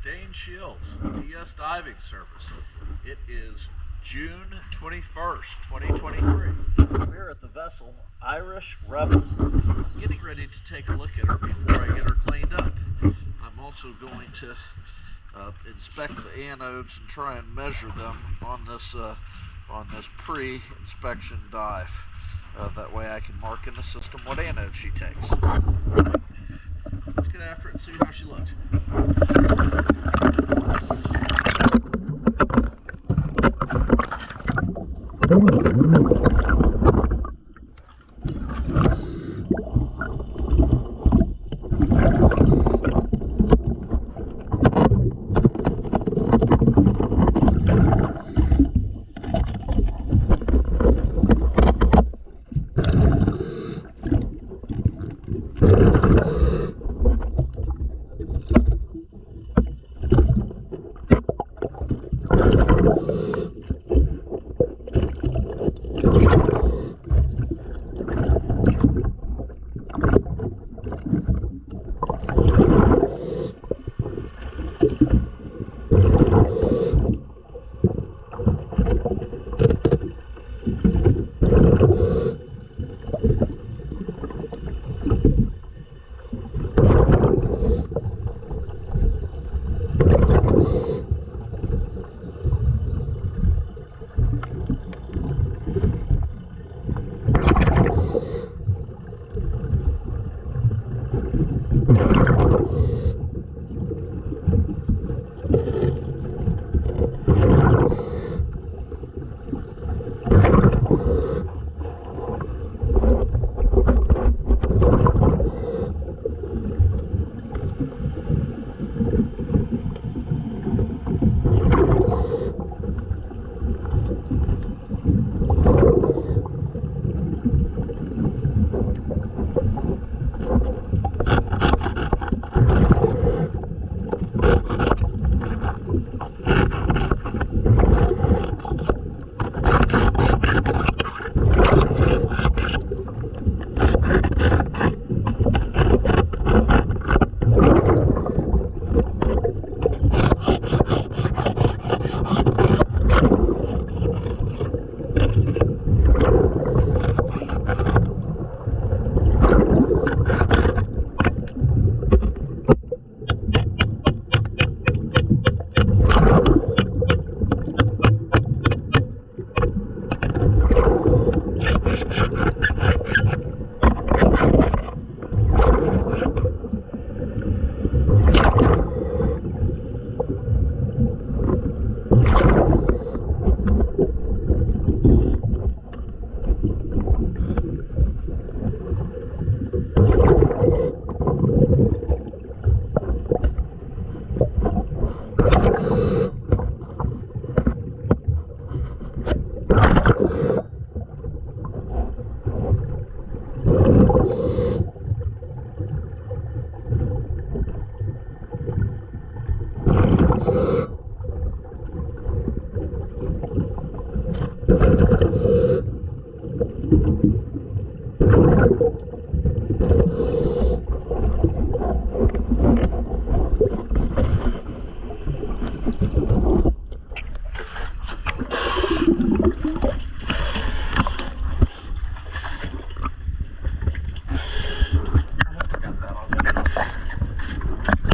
Dane Shields, DS Diving Service. It is June 21st, 2023. We're at the vessel Irish Rebel. I'm getting ready to take a look at her before I get her cleaned up. I'm also going to inspect the anodes and try and measure them on this pre-inspection dive. That way I can mark in the system what anode she takes. Let's get after it and see how she looks.